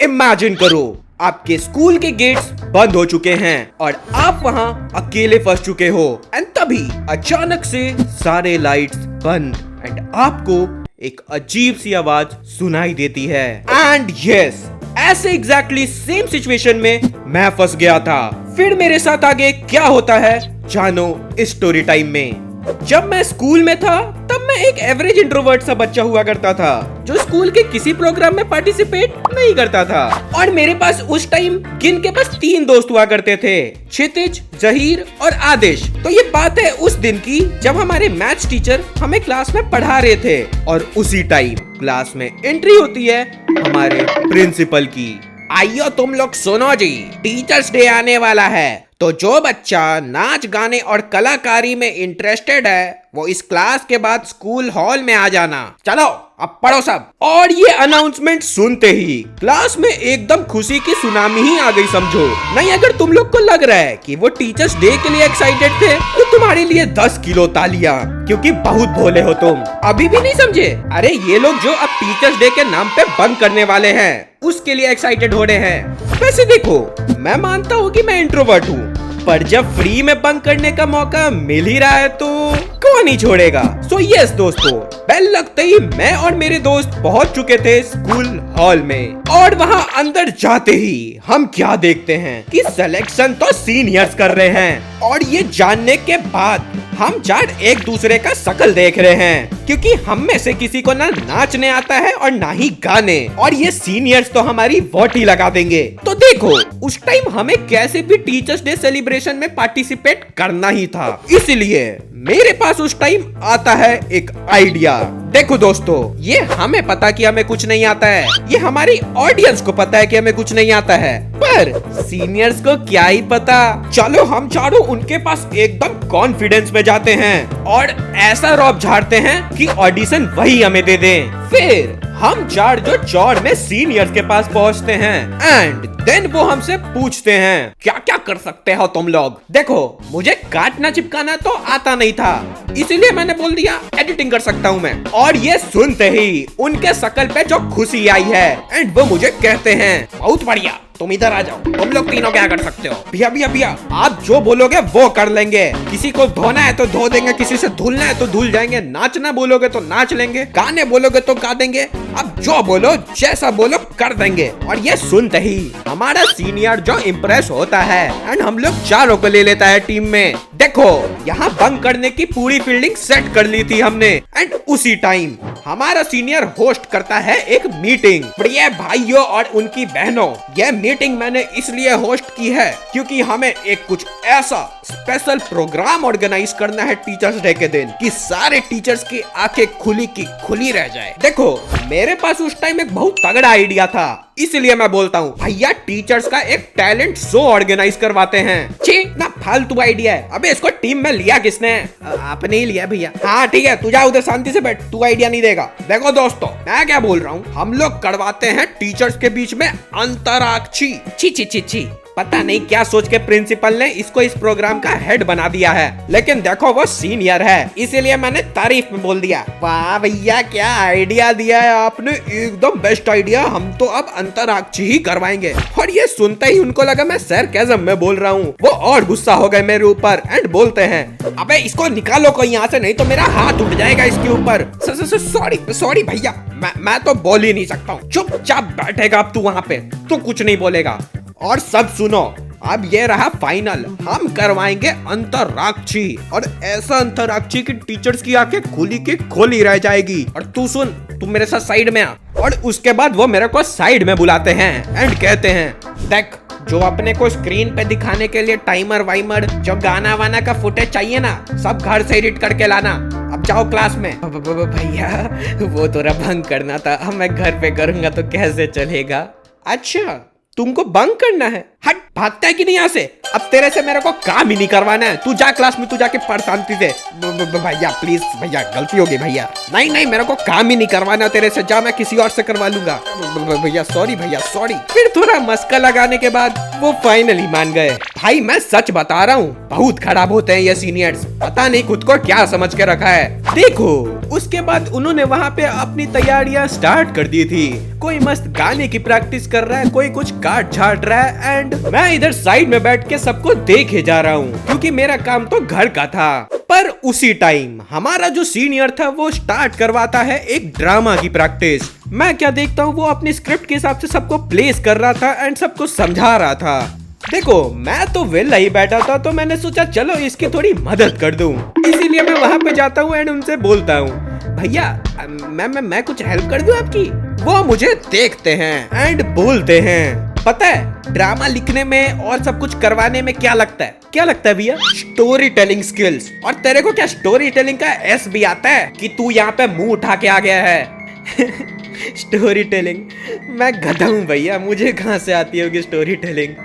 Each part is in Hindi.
इमेजिन करो, आपके स्कूल के गेट्स बंद हो चुके हैं और आप वहां अकेले फंस चुके हो एंड तभी अचानक से सारे लाइट्स बंद एंड आपको एक अजीब सी आवाज सुनाई देती है। एंड यस, ऐसे एग्जैक्टली सेम सिचुएशन में मैं फंस गया था। फिर मेरे साथ आगे क्या होता है जानो इस स्टोरी टाइम में। जब मैं स्कूल में था तब मैं एक एवरेज इंट्रोवर्ट सा बच्चा हुआ करता था जो स्कूल के किसी प्रोग्राम में पार्टिसिपेट नहीं करता था। और मेरे पास उस टाइम गिन के बस 3 दोस्त हुआ करते थे, क्षितिज, जहीर और आदेश। तो ये बात है उस दिन की जब हमारे मैथ्स टीचर हमें क्लास में पढ़ा रहे थे और उसी टाइम क्लास में एंट्री होती है हमारे प्रिंसिपल की। आइयो तुम लोग सुनो जी, टीचर्स डे आने वाला है, तो जो बच्चा नाच गाने और कलाकारी में इंटरेस्टेड है वो इस क्लास के बाद स्कूल हॉल में आ जाना। चलो अब पढ़ो सब। और ये अनाउंसमेंट सुनते ही क्लास में एकदम खुशी की सुनामी ही आ गई समझो। नहीं, अगर तुम लोग को लग रहा है कि वो टीचर्स डे के लिए एक्साइटेड थे तो तुम्हारे लिए 10 किलो तालियां, क्योंकि बहुत भोले हो तुम। अभी भी नहीं समझे? अरे ये लोग जो अब टीचर्स डे के नाम पे बंक करने वाले हैं उसके लिए एक्साइटेड हो रहे हैं। वैसे देखो, मैं मानता हूँ कि मैं इंट्रोवर्ट हूँ, पर जब फ्री में बंक करने का मौका मिल ही रहा है तो कौन ही छोड़ेगा। सो यस दोस्तों, बेल लगते ही मैं और मेरे दोस्त पहुंच चुके थे स्कूल हॉल में। और वहां अंदर जाते ही हम क्या देखते हैं कि सिलेक्शन तो सीनियर्स कर रहे हैं। और ये जानने के बाद हम 4 एक दूसरे का शक्ल देख रहे हैं, क्योंकि हम में से किसी को ना नाचने आता है और ना ही गाने, और ये सीनियर्स तो हमारी वोट ही लगा देंगे। तो देखो, उस टाइम हमें कैसे भी टीचर्स डे सेलिब्रेशन में पार्टिसिपेट करना ही था। इसलिए मेरे पास उस टाइम आता है एक आइडिया। देखो दोस्तों, ये हमें पता कि हमें कुछ नहीं आता है, ये हमारी ऑडियंस को पता है कि हमें कुछ नहीं आता है, पर सीनियर्स को क्या ही पता। चलो हम चारों उनके पास एकदम कॉन्फिडेंस में जाते हैं और ऐसा रौब झाड़ते हैं कि ऑडिशन वही हमें दे दें। फिर हम 4 जो चौड़ में सीनियर्स के पास पहुंचते हैं एंड देन वो हमसे पूछते हैं क्या क्या कर सकते हो तुम लोग। देखो, मुझे काटना चिपकाना तो आता नहीं था, इसीलिए मैंने बोल दिया एडिटिंग कर सकता हूँ मैं। और ये सुनते ही उनके शकल पे जो खुशी आई है एंड वो मुझे कहते हैं बहुत बढ़िया, तुम इधर आ जाओ, तुम लोग तीनों क्या कर सकते हो। भैया भैया भैया, आप जो बोलोगे वो कर लेंगे, किसी को धोना है तो धो देंगे, किसी से धुलना है तो धुल जाएंगे, नाचना बोलोगे तो नाच लेंगे, गाने बोलोगे तो गा देंगे, अब जो बोलो जैसा बोलो कर देंगे। और ये सुनते ही हमारा सीनियर जो इम्प्रेस होता है एंड हम लोग 4 को ले लेता है टीम में। देखो, यहाँ बंक करने की पूरी फील्डिंग सेट कर ली थी हमने एंड उसी टाइम हमारा सीनियर होस्ट करता है एक मीटिंग। प्रिय भाइयों और उनकी बहनों, ये मीटिंग मैंने इसलिए होस्ट की है क्योंकि हमें एक कुछ ऐसा स्पेशल प्रोग्राम ऑर्गेनाइज करना है टीचर्स डे के दिन कि सारे टीचर्स की आंखें खुली की खुली रह जाए। देखो, मेरे पास उस टाइम एक बहुत तगड़ा आइडिया था, इसलिए मैं बोलता हूँ भैया टीचर्स का एक टैलेंट शो ऑर्गेनाइज करवाते हैं। छी, ना फालतू आइडिया है। अबे इसको टीम में लिया किसने? आपने ही लिया भैया। हाँ ठीक है, तू जा उधर शांति से बैठ, तू आइडिया नहीं देगा। देखो दोस्तों, मैं क्या बोल रहा हूँ, हम लोग करवाते हैं टीचर्स के बीच में अंतराक्षी। छी छी छी छी, पता नहीं क्या सोच के प्रिंसिपल ने इसको इस प्रोग्राम का हेड बना दिया है, लेकिन देखो वो सीनियर है इसीलिए मैंने तारीफ में बोल दिया। वाह भैया, क्या आइडिया दिया है आपने, एकदम बेस्ट आइडिया, हम तो अब अंतराक्षी ही करवाएंगे। और ये सुनते ही उनको लगा मैं सरकाज़म में बोल रहा हूँ, वो और गुस्सा हो गए मेरे ऊपर एंड बोलते हैं अबे इसको निकालो कोई यहाँ से, नहीं तो मेरा हाथ उठ जाएगा इसके ऊपर। सॉरी भैया, मैं तो बोल ही नहीं सकता हूँ। चुपचाप बैठेगा अब तू वहाँ पे, तू कुछ नहीं बोलेगा। और सब सुनो, अब ये रहा फाइनल, हम करवाएंगे अंतराक्षी, और ऐसा अंतराक्षी की टीचर्स की आंखें खुली की खोली रह जाएगी। और तू सुन, तू मेरे साथ साइड में आ। और उसके बाद वो मेरे को साइड में बुलाते हैं एंड कहते हैं देख, जो अपने को स्क्रीन पे दिखाने के लिए टाइमर वाइमर, जो गाना वाना का फुटेज चाहिए ना, सब घर से एडिट करके लाना। अब जाओ क्लास में। भैया वो तो बंक करना था, मैं घर पे करूंगा तो कैसे चलेगा। अच्छा, तुमको बंक करना है? हट, भागता है कि नहीं यहाँ से? अब तेरे से मेरे को काम ही नहीं करवाना है। तू जा क्लास में, तू जाके पढ़ शांति से। भैया प्लीज भैया, गलती होगी भैया। नहीं नहीं, मेरे को काम ही नहीं करवाना तेरे से, जा मैं किसी और से करवा लूंगा। भैया सॉरी। फिर थोड़ा मस्का लगाने के बाद वो फाइनली मान गए। भाई मैं सच बता रहा हूँ, बहुत खराब होते हैं ये सीनियर्स, पता नहीं खुद को क्या समझ के रखा है। देखो उसके बाद उन्होंने वहाँ पे अपनी तैयारियां स्टार्ट कर दी थी। कोई मस्त गाने की प्रैक्टिस कर रहा है, कोई कुछ काट छाट रहा है, एंड मैं इधर साइड में बैठ के सबको देखे जा रहा हूँ क्योंकि मेरा काम तो घर का था। पर उसी टाइम हमारा जो सीनियर था वो स्टार्ट करवाता है एक ड्रामा की प्रैक्टिस। मैं क्या देखता हूँ, वो अपनी स्क्रिप्ट के हिसाब से सबको प्लेस कर रहा था एंड सबको समझा रहा था। देखो मैं तो वेला ही बैठा था, तो मैंने सोचा चलो इसकी थोड़ी मदद कर दूं। इसीलिए मैं वहां पे जाता हूँ एंड उनसे बोलता हूँ, भैया मैं कुछ हेल्प कर दूं आपकी। वो मुझे देखते हैं एंड बोलते हैं, पता है ड्रामा लिखने में और सब कुछ करवाने में क्या लगता है भैया? Story telling skills. और तेरे को क्या स्टोरी टेलिंग का एस भी आता है कि तू यहाँ पे मुंह उठा के आ गया है? स्टोरी टेलिंग, मैं गधा हूँ भैया, मुझे कहाँ से आती होगी स्टोरी टेलिंग।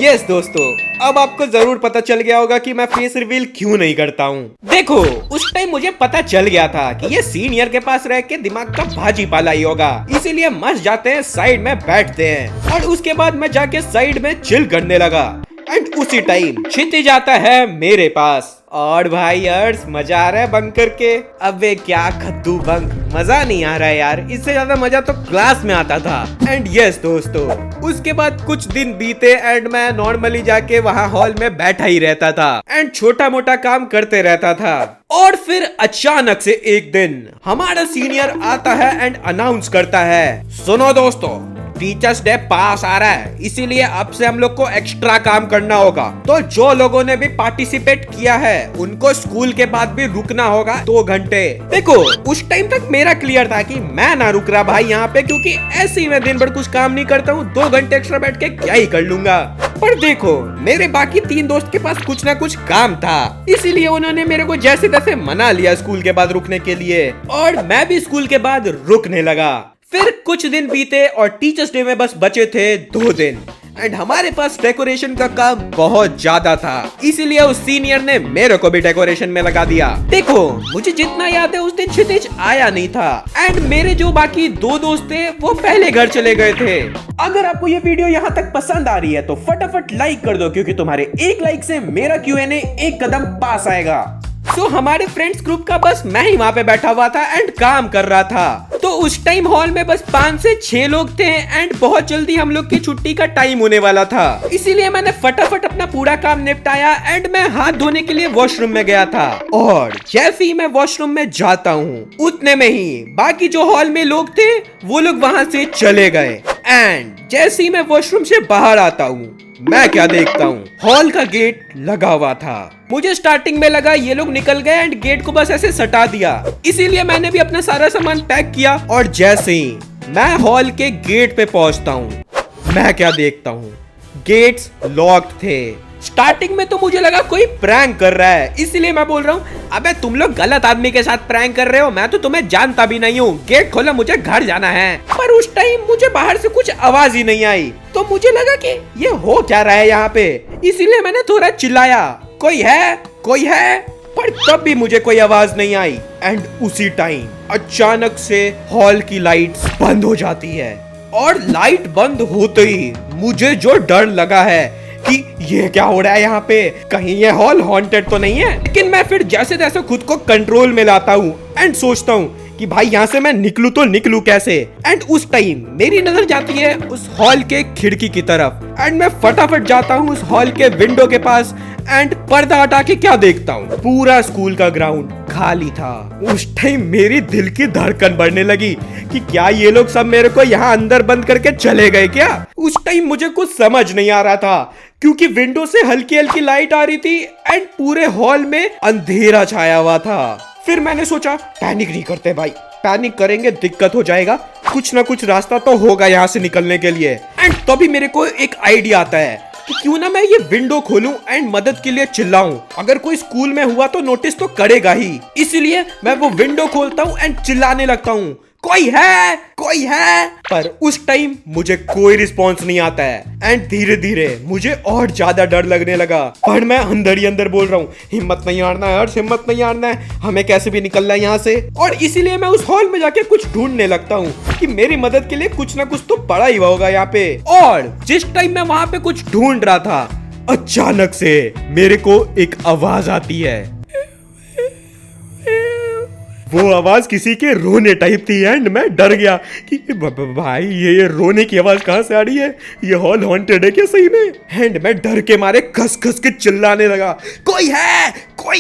यस दोस्तों, अब आपको जरूर पता चल गया होगा कि मैं फेस रिवील क्यों नहीं करता हूँ। देखो उस टाइम मुझे पता चल गया था कि ये सीनियर के पास रह के दिमाग का भाजी पाला ही होगा, इसीलिए मस्त जाते हैं साइड में बैठते हैं। और उसके बाद मैं जाके साइड में चिल करने लगा एंड उसी टाइम क्षितिज आता है मेरे पास। और भाई अर्स, मजा आ रहा है बंक करके? अबे क्या खद्दू बंक, मजा नहीं आ रहा है यार, इससे ज्यादा मजा तो क्लास में आता था। एंड यस दोस्तों, उसके बाद कुछ दिन बीते एंड मैं नॉर्मली जाके वहाँ हॉल में बैठा ही रहता था एंड छोटा मोटा काम करते रहता था। और फिर अचानक से एक दिन हमारा सीनियर आता है एंड अनाउंस करता है, सुनो दोस्तों, टीचर्स डे पास आ रहा है, इसीलिए अब से हम लोग को एक्स्ट्रा काम करना होगा। तो जो लोगों ने भी पार्टिसिपेट किया है उनको स्कूल के बाद भी रुकना होगा 2 घंटे। देखो उस टाइम तक मेरा क्लियर था कि मैं ना रुक रहा भाई यहाँ पे, क्योंकि ऐसे ही मैं दिन भर कुछ काम नहीं करता हूँ, 2 घंटे एक्स्ट्रा बैठ के क्या ही कर लूंगा। पर देखो मेरे बाकी 3 दोस्त के पास कुछ ना कुछ काम था, इसीलिए उन्होंने मेरे को जैसे तैसे मना लिया स्कूल के बाद रुकने के लिए, और मैं भी स्कूल के बाद रुकने लगा। फिर कुछ दिन बीते और टीचर्स डे में बस बचे थे 2 दिन एंड हमारे पास डेकोरेशन का काम बहुत ज्यादा था, इसीलिए उस सीनियर ने मेरे को भी डेकोरेशन में लगा दिया। देखो मुझे जितना याद है उस दिन क्षितिज आया नहीं था एंड मेरे जो बाकी 2 दोस्त थे वो पहले घर चले गए थे। अगर आपको ये वीडियो यहाँ तक पसंद आ रही है तो फटाफट लाइक कर दो, क्योंकि तुम्हारे एक लाइक से मेरा Q&A एक कदम पास आएगा। तो हमारे फ्रेंड्स ग्रुप का बस मैं ही वहाँ पे बैठा हुआ था एंड काम कर रहा था। तो उस टाइम हॉल में बस 5 से 6 लोग थे एंड बहुत जल्दी हम लोग की छुट्टी का टाइम होने वाला था, इसीलिए मैंने फटाफट अपना पूरा काम निपटाया एंड मैं हाथ धोने के लिए वॉशरूम में गया था। और जैसे ही मैं वॉशरूम में जाता हूँ उतने में ही बाकी जो हॉल में लोग थे वो लोग वहाँ से चले गए एंड जैसे ही मैं वॉशरूम से बाहर आता हूँ मैं क्या देखता हूँ, हॉल का गेट लगा हुआ था। मुझे स्टार्टिंग में लगा ये लोग निकल गए एंड गेट को बस ऐसे सटा दिया, इसीलिए मैंने भी अपना सारा सामान पैक किया। और जैसे ही मैं हॉल के गेट पे पहुंचता हूँ मैं क्या देखता हूँ, गेट्स लॉक्ड थे। स्टार्टिंग में तो मुझे लगा कोई प्रैंक कर रहा है, इसीलिए मैं बोल रहा हूँ, अबे तुम लोग गलत आदमी के साथ प्रैंक कर रहे हो, मैं तो तुम्हें जानता भी नहीं हूँ, गेट खोलो मुझे घर जाना है। पर उस टाइम मुझे बाहर से कुछ आवाज ही नहीं आई, तो मुझे लगा कि ये हो क्या रहा है यहाँ पे, इसीलिए मैंने थोड़ा चिल्लाया, कोई है? पर तब भी मुझे कोई आवाज नहीं आई एंड उसी टाइम अचानक से हॉल की लाइट्स बंद हो जाती है। और लाइट बंद होते ही मुझे जो डर लगा है कि ये क्या हो रहा है यहाँ पे, कहीं ये हॉल हॉन्टेड तो नहीं है। लेकिन मैं फिर जैसे तैसे खुद को कंट्रोल में लाता हूँ एंड सोचता हूँ कि भाई यहाँ से मैं निकलूं तो निकलूं कैसे। एंड उस टाइम मेरी नजर जाती है उस हॉल के खिड़की की तरफ एंड मैं फटाफट जाता हूँ उस हॉल के विंडो के पास एंड पर्दा हटा के क्या देखता हूँ, पूरा स्कूल का ग्राउंड खाली था। उस टाइम मेरी दिल की धड़कन बढ़ने लगी कि क्या ये लोग सब मेरे को यहाँ अंदर बंद करके चले गए क्या। उस टाइम मुझे कुछ समझ नहीं आ रहा था क्योंकि विंडो से हल्की हल्की लाइट आ रही थी एंड पूरे हॉल में अंधेरा छाया हुआ था। फिर मैंने सोचा पैनिक नहीं करते भाई, पैनिक करेंगे दिक्कत हो जाएगा, कुछ ना कुछ रास्ता तो होगा यहाँ से निकलने के लिए। एंड तभी मेरे को एक आइडिया आता है कि क्यों ना मैं ये विंडो खोलूं एंड मदद के लिए चिल्लाऊं, अगर कोई स्कूल में हुआ तो नोटिस तो करेगा ही। इसीलिए मैं वो विंडो खोलता हूँ एंड चिल्लाने लगता हूँ, कोई है। पर उस टाइम मुझे कोई रिस्पॉन्स नहीं आता है एंड धीरे धीरे मुझे और ज्यादा डर लगने लगा। पर मैं अंदर ही अंदर बोल रहा हूँ, हिम्मत नहीं हारना है हर्ष, हिम्मत नहीं हारना है, हमें कैसे भी निकलना है यहाँ से। और इसीलिए मैं उस हॉल में जाके कुछ ढूंढने लगता हूँ कि मेरी मदद के लिए कुछ ना कुछ तो पड़ा ही होगा यहाँ पे। और जिस टाइम मैं वहां पे कुछ ढूंढ रहा था, अचानक से मेरे को एक आवाज आती है। वो आवाज किसी के रोने टाइप थी एंड मैं डर गया कि भाई ये रोने की आवाज कहां से आ रही है, ये हॉल हॉन्टेड है क्या सही में। एंड मैं डर के मारे खस खस के चिल्लाने लगा, कोई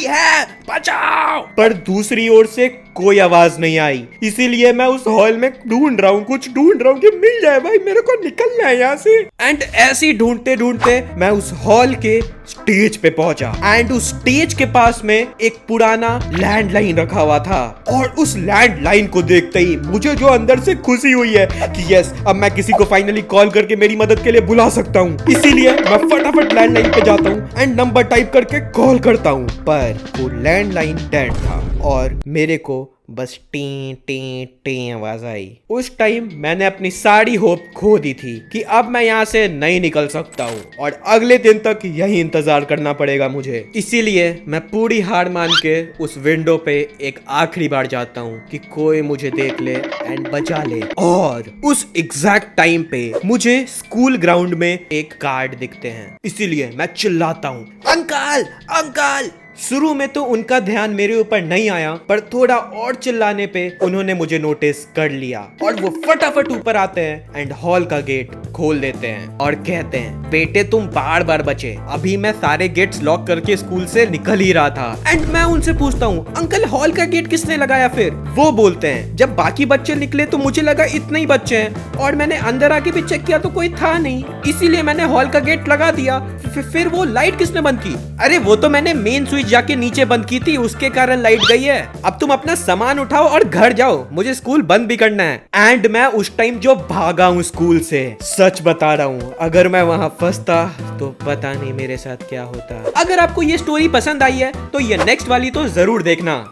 है बचाओ। पर दूसरी ओर से कोई आवाज नहीं आई। इसीलिए मैं उस हॉल में ढूंढ रहा हूँ, कुछ ढूंढ रहा हूँ कि मिल जाए भाई, मेरे को निकलना है यहाँ से। एंड ऐसे ही ढूंढते ढूंढते मैं उस हॉल के स्टेज पे पहुंचा एंड उस स्टेज के पास में एक पुराना लैंडलाइन रखा हुआ था। और उस लैंडलाइन को देखते ही मुझे जो अंदर से खुशी हुई है कि यस, अब मैं किसी को फाइनली कॉल करके मेरी मदद के लिए बुला सकता हूँ। इसीलिए मैं फटाफट लैंडलाइन पे जाता हूँ एंड नंबर टाइप करके कॉल करता हूँ। पर वो लैंडलाइन डेड था और मेरे को बस टी टी टी आवाज आई। उस टाइम मैंने अपनी सारी होप खो दी थी कि अब मैं यहाँ से नहीं निकल सकता हूँ और अगले दिन तक यही इंतजार करना पड़ेगा मुझे। इसीलिए मैं पूरी हार मान के उस विंडो पे एक आखिरी बार जाता हूँ कि कोई मुझे देख ले एंड बचा ले। और उस एग्जैक्ट टाइम पे मुझे स्कूल ग्राउंड में एक गार्ड दिखते हैं। इसीलिए मैं चिल्लाता हूँ, अंकल अंकल। शुरू में तो उनका ध्यान मेरे ऊपर नहीं आया, पर थोड़ा और चिल्लाने पे उन्होंने मुझे नोटिस कर लिया और वो फटाफट ऊपर आते हैं एंड हॉल का गेट खोल देते हैं और कहते हैं, बेटे तुम बार बार बचे, अभी मैं सारे गेट्स लॉक करके स्कूल से निकल ही रहा था। एंड मैं उनसे पूछता हूँ, अंकल हॉल का गेट किसने लगाया फिर? वो बोलते हैं, जब बाकी बच्चे निकले तो मुझे लगा इतने ही बच्चे हैं और मैंने अंदर आके भी चेक किया तो कोई था नहीं, इसीलिए मैंने हॉल का गेट लगा दिया। फिर वो लाइट किसने बंद की? अरे वो तो मैंने मेन स्विच जाके नीचे बंद की थी, उसके कारण लाइट गई है। अब तुम अपना सामान उठाओ और घर जाओ, मुझे स्कूल बंद भी करना है। एंड मैं उस टाइम जो भागा हूँ स्कूल से, सच बता रहा हूँ, अगर मैं वहाँ फंसता तो पता नहीं मेरे साथ क्या होता। अगर आपको ये स्टोरी पसंद आई है तो ये नेक्स्ट वाली तो जरूर देखना।